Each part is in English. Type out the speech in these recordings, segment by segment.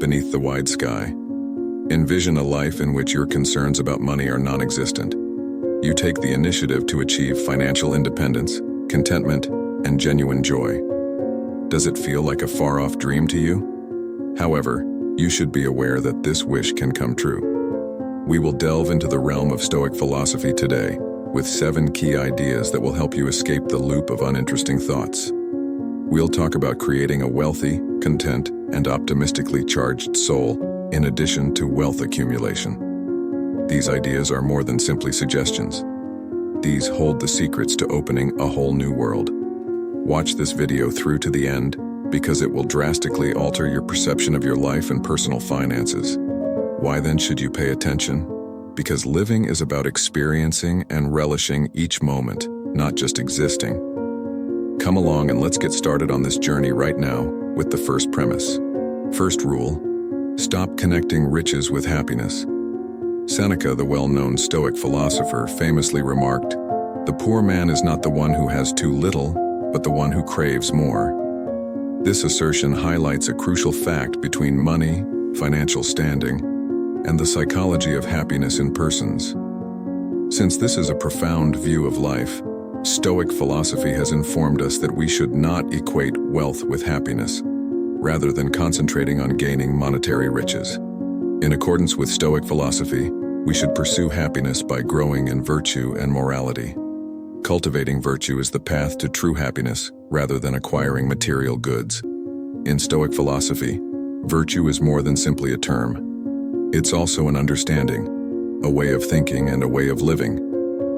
beneath the wide sky. Envision a life in which your concerns about money are non-existent. You take the initiative to achieve financial independence, contentment, and genuine joy. Does it feel like a far-off dream to you? However, you should be aware that this wish can come true. We will delve into the realm of Stoic philosophy today, with 7 key ideas that will help you escape the loop of uninteresting thoughts. We'll talk about creating a wealthy, content, and optimistically charged soul, in addition to wealth accumulation. These ideas are more than simply suggestions. These hold the secrets to opening a whole new world. Watch this video through to the end, because it will drastically alter your perception of your life and personal finances. Why then should you pay attention? Because living is about experiencing and relishing each moment, not just existing. Come along and let's get started on this journey right now with the first premise. First rule: stop connecting riches with happiness. Seneca, the well-known Stoic philosopher, famously remarked, "The poor man is not the one who has too little, but the one who craves more." This assertion highlights a crucial fact between money, financial standing, and the psychology of happiness in persons. Since this is a profound view of life, Stoic philosophy has informed us that we should not equate wealth with happiness, rather than concentrating on gaining monetary riches. In accordance with Stoic philosophy, we should pursue happiness by growing in virtue and morality. Cultivating virtue is the path to true happiness, rather than acquiring material goods. In Stoic philosophy, virtue is more than simply a term. It's also an understanding, a way of thinking, and a way of living.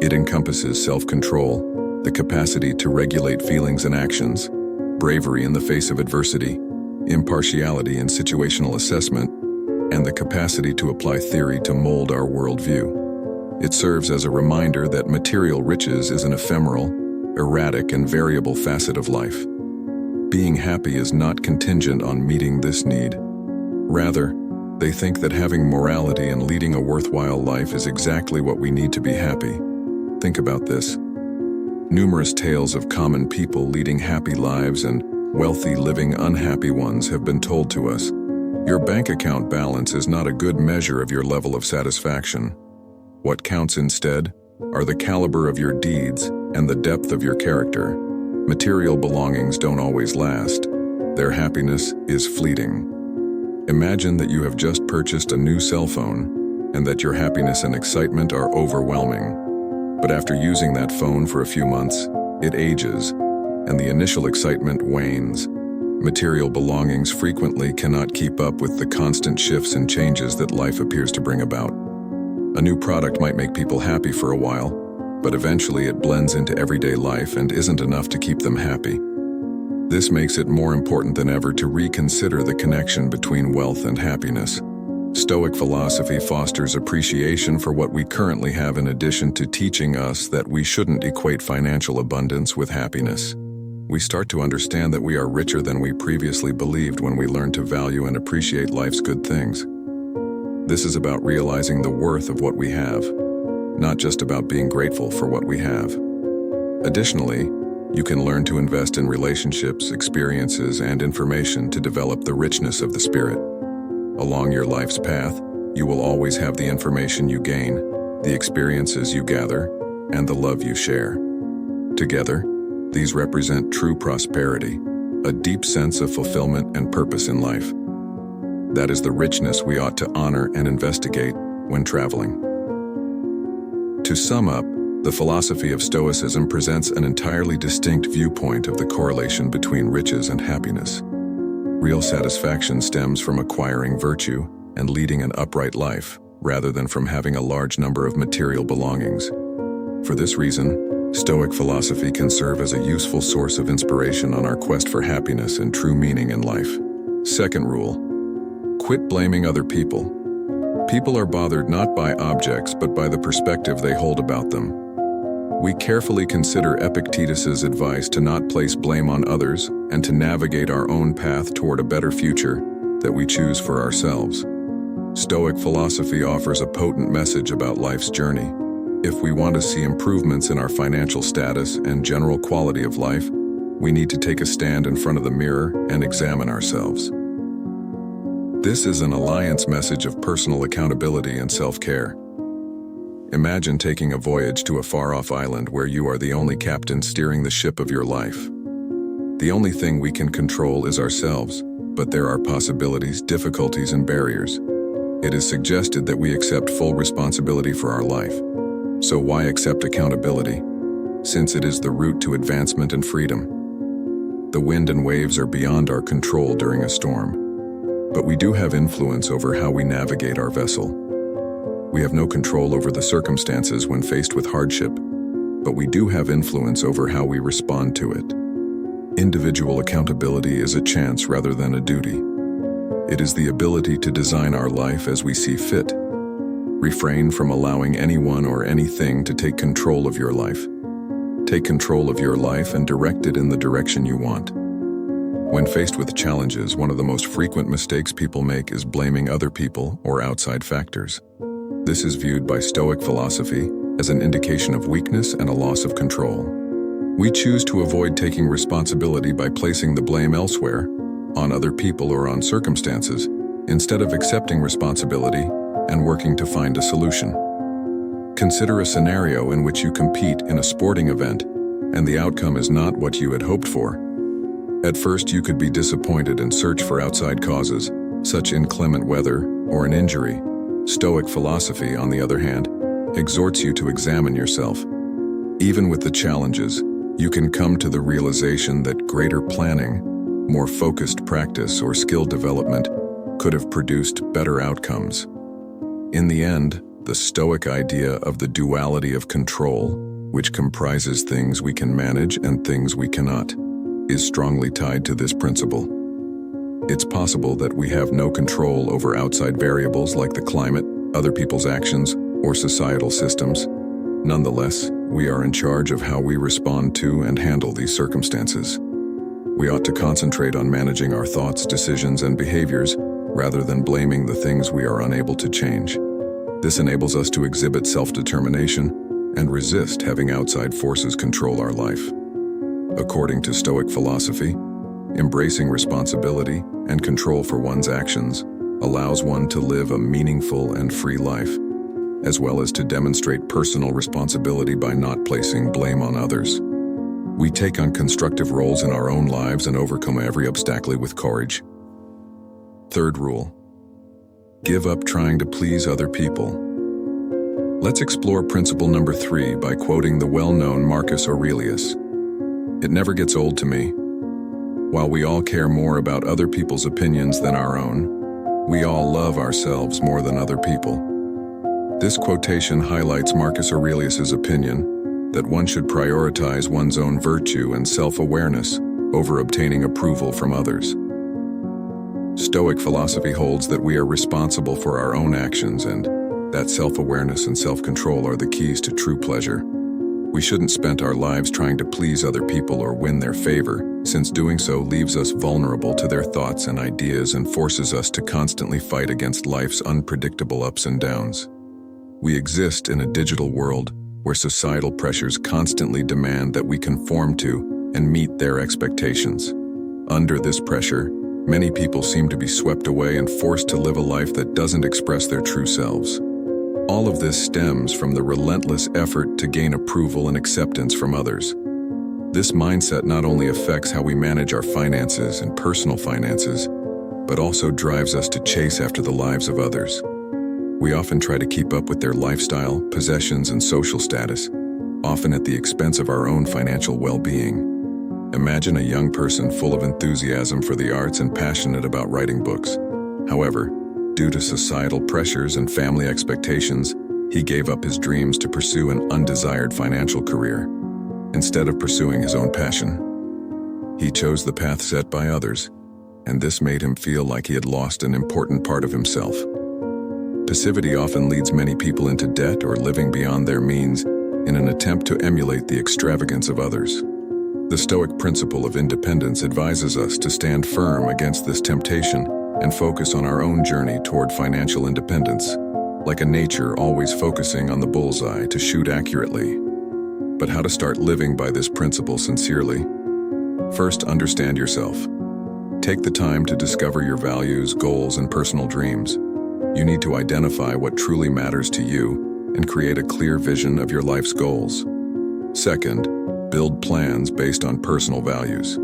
It encompasses self-control, the capacity to regulate feelings and actions, bravery in the face of adversity, impartiality in situational assessment, and the capacity to apply theory to mold our worldview. It serves as a reminder that material riches is an ephemeral, erratic, and variable facet of life. Being happy is not contingent on meeting this need. Rather, they think that having morality and leading a worthwhile life is exactly what we need to be happy. Think about this. Numerous tales of common people leading happy lives and wealthy living unhappy ones have been told to us. Your bank account balance is not a good measure of your level of satisfaction. What counts instead are the caliber of your deeds and the depth of your character. Material belongings don't always last. Their happiness is fleeting. Imagine that you have just purchased a new cell phone and that your happiness and excitement are overwhelming. But after using that phone for a few months, it ages, and the initial excitement wanes. Material belongings frequently cannot keep up with the constant shifts and changes that life appears to bring about. A new product might make people happy for a while, but eventually it blends into everyday life and isn't enough to keep them happy. This makes it more important than ever to reconsider the connection between wealth and happiness. Stoic philosophy fosters appreciation for what we currently have, in addition to teaching us that we shouldn't equate financial abundance with happiness. We start to understand that we are richer than we previously believed when we learn to value and appreciate life's good things. This is about realizing the worth of what we have, not just about being grateful for what we have. Additionally, you can learn to invest in relationships, experiences, and information to develop the richness of the spirit. Along your life's path, you will always have the information you gain, the experiences you gather, and the love you share. Together, these represent true prosperity, a deep sense of fulfillment and purpose in life. That is the richness we ought to honor and investigate when traveling. To sum up, the philosophy of Stoicism presents an entirely distinct viewpoint of the correlation between riches and happiness. Real satisfaction stems from acquiring virtue and leading an upright life, rather than from having a large number of material belongings. For this reason, Stoic philosophy can serve as a useful source of inspiration on our quest for happiness and true meaning in life. Second rule: quit blaming other people. People are bothered not by objects, but by the perspective they hold about them. We carefully consider Epictetus's advice to not place blame on others and to navigate our own path toward a better future that we choose for ourselves. Stoic philosophy offers a potent message about life's journey. If we want to see improvements in our financial status and general quality of life, we need to take a stand in front of the mirror and examine ourselves. This is an alliance message of personal accountability and self-care. Imagine taking a voyage to a far-off island where you are the only captain steering the ship of your life. The only thing we can control is ourselves, but there are possibilities, difficulties, and barriers. It is suggested that we accept full responsibility for our life. So why accept accountability? Since it is the route to advancement and freedom. The wind and waves are beyond our control during a storm, but we do have influence over how we navigate our vessel. We have no control over the circumstances when faced with hardship, but we do have influence over how we respond to it. Individual accountability is a chance rather than a duty. It is the ability to design our life as we see fit. Refrain from allowing anyone or anything to take control of your life. Take control of your life and direct it in the direction you want. When faced with challenges, one of the most frequent mistakes people make is blaming other people or outside factors. This is viewed by Stoic philosophy as an indication of weakness and a loss of control. We choose to avoid taking responsibility by placing the blame elsewhere, on other people or on circumstances, instead of accepting responsibility and working to find a solution. Consider a scenario in which you compete in a sporting event and the outcome is not what you had hoped for. At first, you could be disappointed and search for outside causes, such inclement weather or an injury. Stoic philosophy, on the other hand, exhorts you to examine yourself. Even with the challenges, you can come to the realization that greater planning, more focused practice, or skill development could have produced better outcomes. In the end, the Stoic idea of the duality of control, which comprises things we can manage and things we cannot, is strongly tied to this principle. It's possible that we have no control over outside variables like the climate, other people's actions, or societal systems. Nonetheless, we are in charge of how we respond to and handle these circumstances. We ought to concentrate on managing our thoughts, decisions, and behaviors rather than blaming the things we are unable to change. This enables us to exhibit self-determination and resist having outside forces control our life. According to Stoic philosophy, embracing responsibility and control for one's actions allows one to live a meaningful and free life, as well as to demonstrate personal responsibility by not placing blame on others. We take on constructive roles in our own lives and overcome every obstacle with courage. Third rule: give up trying to please other people. Let's explore principle number 3 by quoting the well-known Marcus Aurelius. It never gets old to me. While we all care more about other people's opinions than our own, we all love ourselves more than other people. This quotation highlights Marcus Aurelius's opinion that one should prioritize one's own virtue and self-awareness over obtaining approval from others. Stoic philosophy holds that we are responsible for our own actions and that self-awareness and self-control are the keys to true pleasure. We shouldn't spend our lives trying to please other people or win their favor, since doing so leaves us vulnerable to their thoughts and ideas and forces us to constantly fight against life's unpredictable ups and downs. We exist in a digital world where societal pressures constantly demand that we conform to and meet their expectations. Under this pressure, many people seem to be swept away and forced to live a life that doesn't express their true selves. All of this stems from the relentless effort to gain approval and acceptance from others. This mindset not only affects how we manage our finances and personal finances, but also drives us to chase after the lives of others. We often try to keep up with their lifestyle, possessions, and social status, often at the expense of our own financial well-being. Imagine a young person full of enthusiasm for the arts and passionate about writing books. However, due to societal pressures and family expectations, he gave up his dreams to pursue an undesired financial career, instead of pursuing his own passion. He chose the path set by others, and this made him feel like he had lost an important part of himself. Passivity often leads many people into debt or living beyond their means in an attempt to emulate the extravagance of others. The Stoic principle of independence advises us to stand firm against this temptation and focus on our own journey toward financial independence, like a nature always focusing on the bullseye to shoot accurately. But how to start living by this principle sincerely? First, understand yourself. Take the time to discover your values, goals, and personal dreams. You need to identify what truly matters to you and create a clear vision of your life's goals. Second, build plans based on personal values.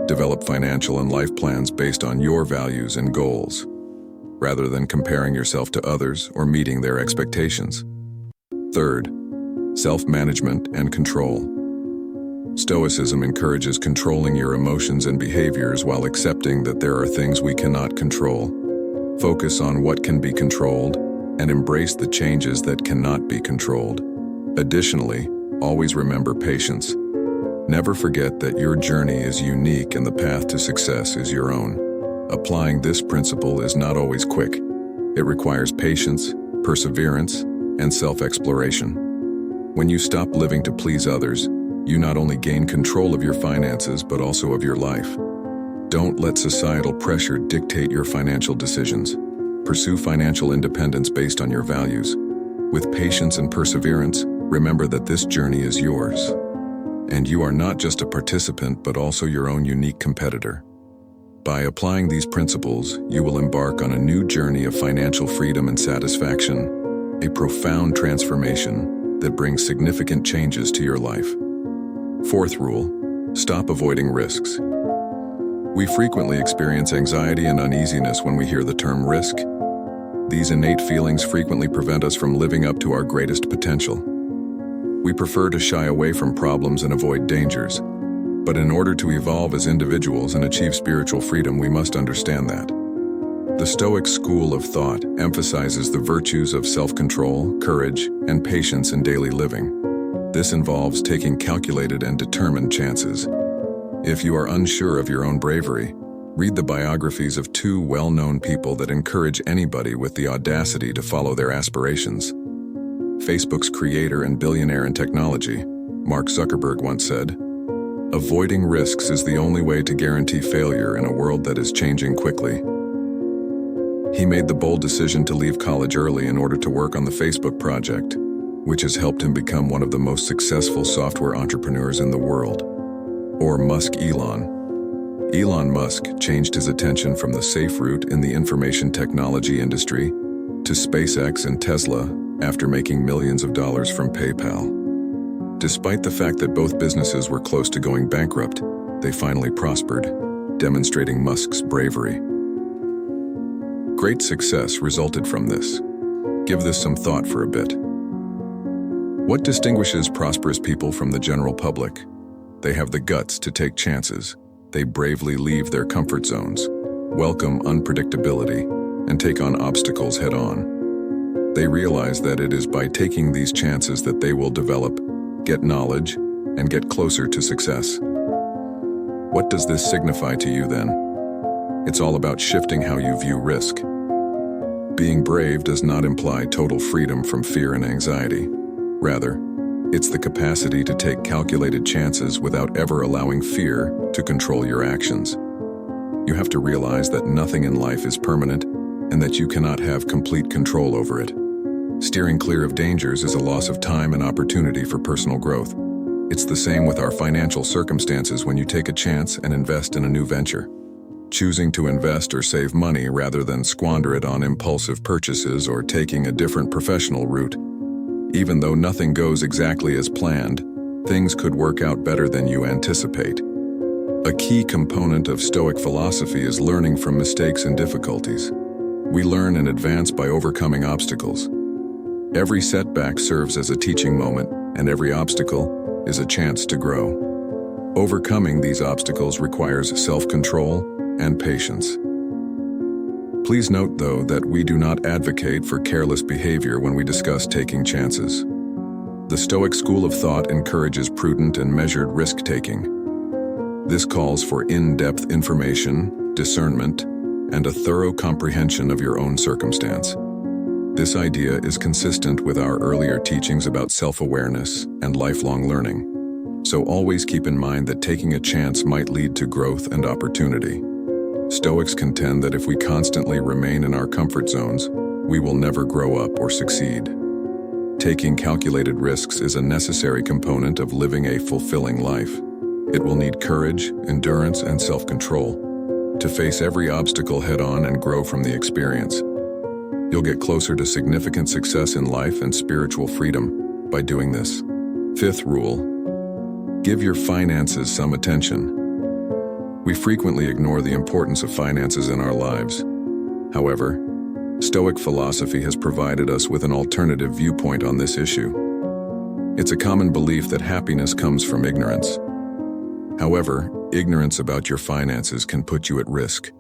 Develop financial and life plans based on your values and goals, rather than comparing yourself to others or meeting their expectations. Third, self-management and control. Stoicism encourages controlling your emotions and behaviors while accepting that there are things we cannot control. Focus on what can be controlled and embrace the changes that cannot be controlled. Additionally, always remember patience. Never forget that your journey is unique and the path to success is your own. Applying this principle is not always quick. It requires patience, perseverance, and self-exploration. When you stop living to please others, you not only gain control of your finances but also of your life. Don't let societal pressure dictate your financial decisions. Pursue financial independence based on your values. With patience and perseverance, remember that this journey is yours. And you are not just a participant but also your own unique competitor. By applying these principles, you will embark on a new journey of financial freedom and satisfaction, a profound transformation that brings significant changes to your life. Fourth rule, stop avoiding risks. We frequently experience anxiety and uneasiness when we hear the term risk. These innate feelings frequently prevent us from living up to our greatest potential. We prefer to shy away from problems and avoid dangers. But in order to evolve as individuals and achieve spiritual freedom, we must understand that. The Stoic school of thought emphasizes the virtues of self-control, courage, and patience in daily living. This involves taking calculated and determined chances. If you are unsure of your own bravery, read the biographies of two well-known people that encourage anybody with the audacity to follow their aspirations. Facebook's creator and billionaire in technology, Mark Zuckerberg, once said, "Avoiding risks is the only way to guarantee failure in a world that is changing quickly." He made the bold decision to leave college early in order to work on the Facebook project, which has helped him become one of the most successful software entrepreneurs in the world. Or Elon. Elon Musk changed his attention from the safe route in the information technology industry to SpaceX and Tesla after making millions of dollars from PayPal. Despite the fact that both businesses were close to going bankrupt, they finally prospered, demonstrating Musk's bravery. Great success resulted from this. Give this some thought for a bit. What distinguishes prosperous people from the general public? They have the guts to take chances. They bravely leave their comfort zones, welcome unpredictability, and take on obstacles head-on. They realize that it is by taking these chances that they will develop, get knowledge, and get closer to success. What does this signify to you then? It's all about shifting how you view risk. Being brave does not imply total freedom from fear and anxiety. Rather, it's the capacity to take calculated chances without ever allowing fear to control your actions. You have to realize that nothing in life is permanent and that you cannot have complete control over it. Steering clear of dangers is a loss of time and opportunity for personal growth. It's the same with our financial circumstances when you take a chance and invest in a new venture. Choosing to invest or save money rather than squander it on impulsive purchases or taking a different professional route. Even though nothing goes exactly as planned, things could work out better than you anticipate. A key component of Stoic philosophy is learning from mistakes and difficulties. We learn and advance by overcoming obstacles. Every setback serves as a teaching moment, and every obstacle is a chance to grow. Overcoming these obstacles requires self-control and patience. Please note, though, that we do not advocate for careless behavior when we discuss taking chances. The Stoic school of thought encourages prudent and measured risk-taking. This calls for in-depth information, discernment, and a thorough comprehension of your own circumstance. This idea is consistent with our earlier teachings about self-awareness and lifelong learning. So always keep in mind that taking a chance might lead to growth and opportunity. Stoics contend that if we constantly remain in our comfort zones, we will never grow up or succeed. Taking calculated risks is a necessary component of living a fulfilling life. It will need courage, endurance, and self-control. to face every obstacle head-on and grow from the experience. You'll get closer to significant success in life and spiritual freedom by doing this. Fifth rule: give your finances some attention. We frequently ignore the importance of finances in our lives. However, Stoic philosophy has provided us with an alternative viewpoint on this issue. It's a common belief that happiness comes from ignorance. However, ignorance about your finances can put you at risk.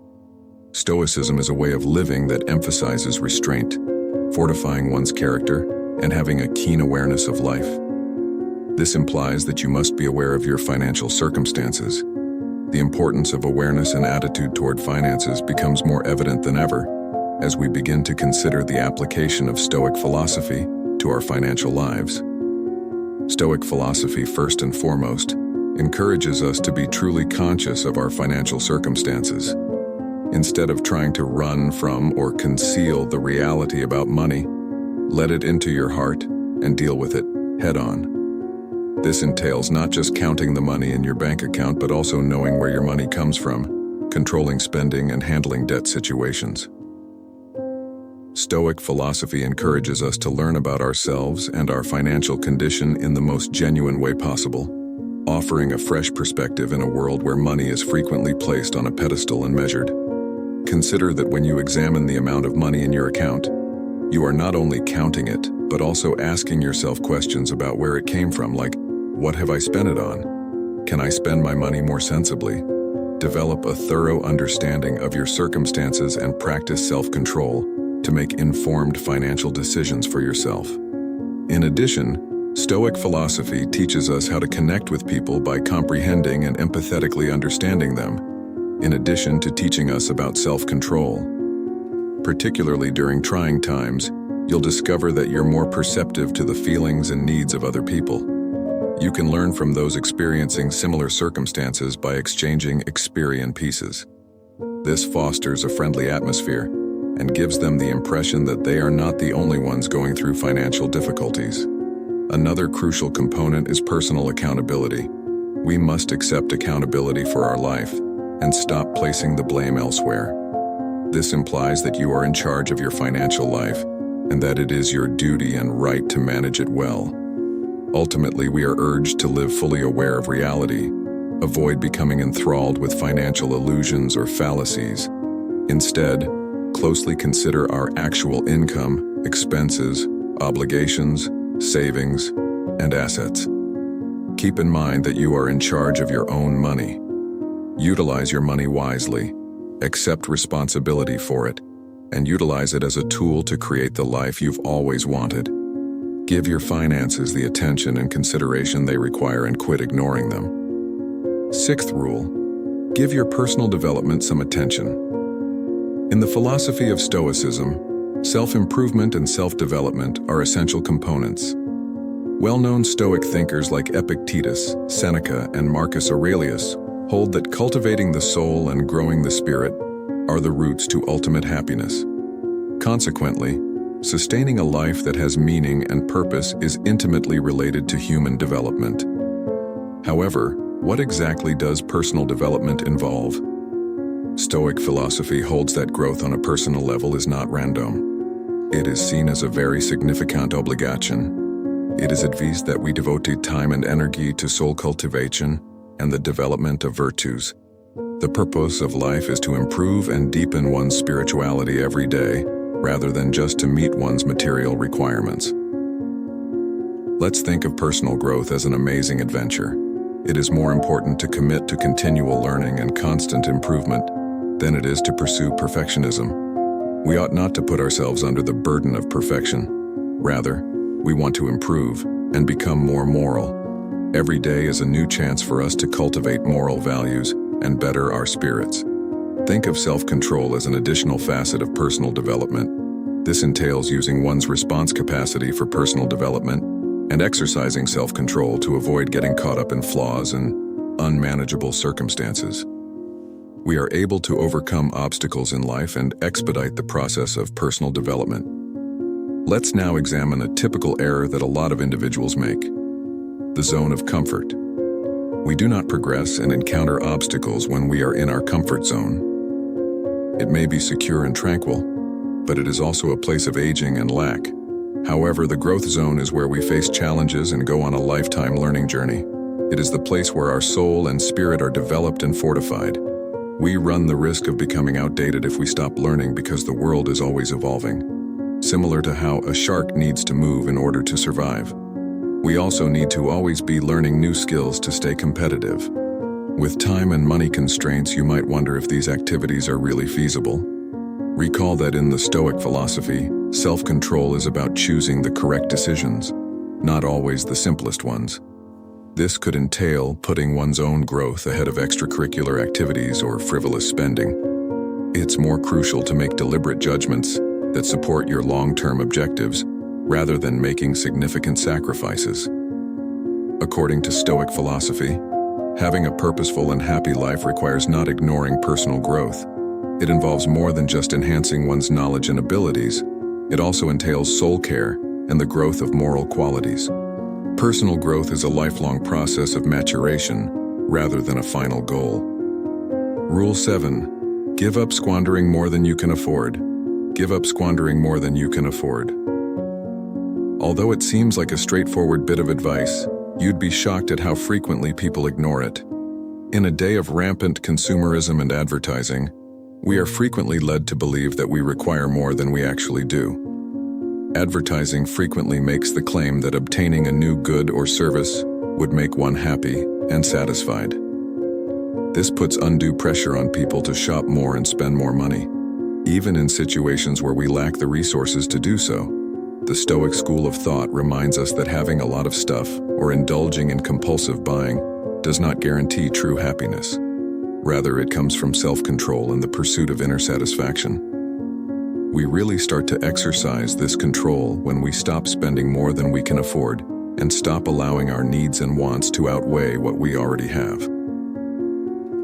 Stoicism is a way of living that emphasizes restraint, fortifying one's character, and having a keen awareness of life. This implies that you must be aware of your financial circumstances. The importance of awareness and attitude toward finances becomes more evident than ever as we begin to consider the application of Stoic philosophy to our financial lives. Stoic philosophy, first and foremost, encourages us to be truly conscious of our financial circumstances. Instead of trying to run from or conceal the reality about money, let it into your heart and deal with it head-on. This entails not just counting the money in your bank account, but also knowing where your money comes from, controlling spending, and handling debt situations. Stoic philosophy encourages us to learn about ourselves and our financial condition in the most genuine way possible, offering a fresh perspective in a world where money is frequently placed on a pedestal and measured. Consider that when you examine the amount of money in your account, you are not only counting it, but also asking yourself questions about where it came from, like, what have I spent it on? Can I spend my money more sensibly? Develop a thorough understanding of your circumstances and practice self-control to make informed financial decisions for yourself. In addition, Stoic philosophy teaches us how to connect with people by comprehending and empathetically understanding them, in addition to teaching us about self-control. Particularly during trying times, you'll discover that you're more perceptive to the feelings and needs of other people. You can learn from those experiencing similar circumstances by exchanging experience pieces. This fosters a friendly atmosphere and gives them the impression that they are not the only ones going through financial difficulties. Another crucial component is personal accountability. We must accept accountability for our life and stop placing the blame elsewhere. This implies that you are in charge of your financial life and that it is your duty and right to manage it well. Ultimately, we are urged to live fully aware of reality, avoid becoming enthralled with financial illusions or fallacies. Instead, closely consider our actual income, expenses, obligations, savings, and assets. Keep in mind that you are in charge of your own money. Utilize your money wisely, accept responsibility for it, and utilize it as a tool to create the life you've always wanted. Give your finances the attention and consideration they require and quit ignoring them. Sixth rule: give your personal development some attention. In the philosophy of Stoicism, self-improvement and self-development are essential components. Well-known Stoic thinkers like Epictetus, Seneca, and Marcus Aurelius hold that cultivating the soul and growing the spirit are the roots to ultimate happiness. Consequently, sustaining a life that has meaning and purpose is intimately related to human development. However, what exactly does personal development involve? Stoic philosophy holds that growth on a personal level is not random. It is seen as a very significant obligation. It is advised that we devote time and energy to soul cultivation and the development of virtues. The purpose of life is to improve and deepen one's spirituality every day, rather than just to meet one's material requirements. Let's think of personal growth as an amazing adventure. It is more important to commit to continual learning and constant improvement than it is to pursue perfectionism. We ought not to put ourselves under the burden of perfection. Rather, we want to improve and become more moral. Every day is a new chance for us to cultivate moral values and better our spirits. Think of self-control as an additional facet of personal development. This entails using one's response capacity for personal development and exercising self-control to avoid getting caught up in flaws and unmanageable circumstances. We are able to overcome obstacles in life and expedite the process of personal development. Let's now examine a typical error that a lot of individuals make: the zone of comfort. We do not progress and encounter obstacles when we are in our comfort zone. It may be secure and tranquil, but it is also a place of aging and lack. However, the growth zone is where we face challenges and go on a lifetime learning journey. It is the place where our soul and spirit are developed and fortified. We run the risk of becoming outdated if we stop learning because the world is always evolving. Similar to how a shark needs to move in order to survive. We also need to always be learning new skills to stay competitive. With time and money constraints, you might wonder if these activities are really feasible. Recall that in the Stoic philosophy, self-control is about choosing the correct decisions, not always the simplest ones. This could entail putting one's own growth ahead of extracurricular activities or frivolous spending. It's more crucial to make deliberate judgments that support your long-term objectives rather than making significant sacrifices. According to Stoic philosophy, having a purposeful and happy life requires not ignoring personal growth. It involves more than just enhancing one's knowledge and abilities. It also entails soul care and the growth of moral qualities. Personal growth is a lifelong process of maturation rather than a final goal. Rule 7. Give up squandering more than you can afford. Give up squandering more than you can afford. Although it seems like a straightforward bit of advice, you'd be shocked at how frequently people ignore it. In a day of rampant consumerism and advertising, we are frequently led to believe that we require more than we actually do. Advertising frequently makes the claim that obtaining a new good or service would make one happy and satisfied. This puts undue pressure on people to shop more and spend more money, even in situations where we lack the resources to do so. The Stoic school of thought reminds us that having a lot of stuff or indulging in compulsive buying does not guarantee true happiness. Rather, it comes from self-control and the pursuit of inner satisfaction. We really start to exercise this control when we stop spending more than we can afford and stop allowing our needs and wants to outweigh what we already have.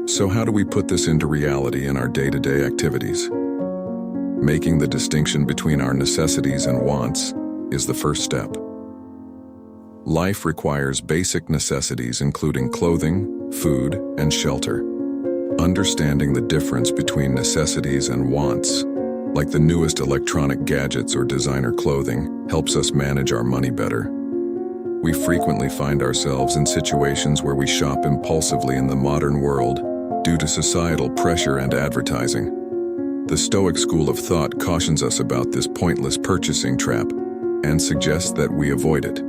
So how do we put this into reality in our day-to-day activities? Making the distinction between our necessities and wants is the first step. Life requires basic necessities including clothing, food, and shelter. Understanding the difference between necessities and wants, like the newest electronic gadgets or designer clothing, helps us manage our money better. We frequently find ourselves in situations where we shop impulsively in the modern world due to societal pressure and advertising. The Stoic school of thought cautions us about this pointless purchasing trap and suggests that we avoid it.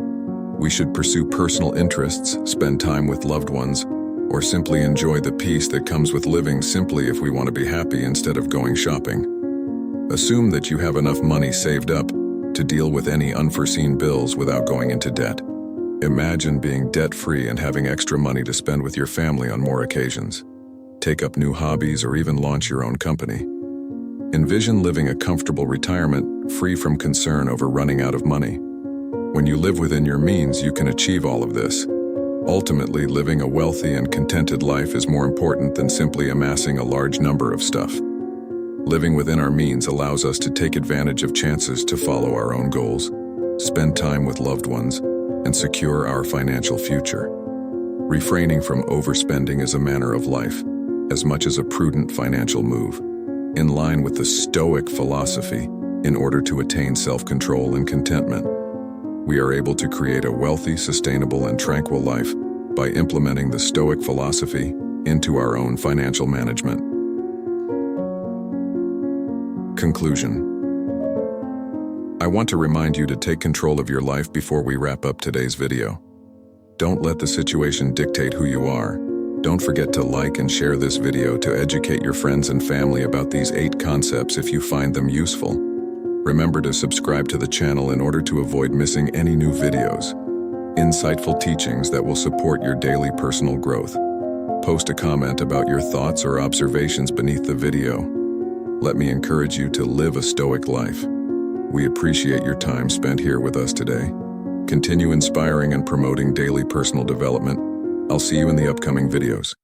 We should pursue personal interests, spend time with loved ones, or simply enjoy the peace that comes with living simply if we want to be happy instead of going shopping. Assume that you have enough money saved up to deal with any unforeseen bills without going into debt. Imagine being debt-free and having extra money to spend with your family on more occasions. Take up new hobbies or even launch your own company. Envision living a comfortable retirement, free from concern over running out of money. When you live within your means, you can achieve all of this. Ultimately, living a wealthy and contented life is more important than simply amassing a large number of stuff. Living within our means allows us to take advantage of chances to follow our own goals, spend time with loved ones, and secure our financial future. Refraining from overspending is a manner of life, as much as a prudent financial move, in line with the Stoic philosophy. In order to attain self-control and contentment, we are able to create a wealthy, sustainable, and tranquil life by implementing the Stoic philosophy into our own financial management. Conclusion. I want to remind you to take control of your life before we wrap up today's video. Don't let the situation dictate who you are. Don't forget to like and share this video to educate your friends and family about these 8 concepts if you find them useful. Remember to subscribe to the channel in order to avoid missing any new videos. Insightful teachings that will support your daily personal growth. Post a comment about your thoughts or observations beneath the video. Let me encourage you to live a Stoic life. We appreciate your time spent here with us today. Continue inspiring and promoting daily personal development. I'll see you in the upcoming videos.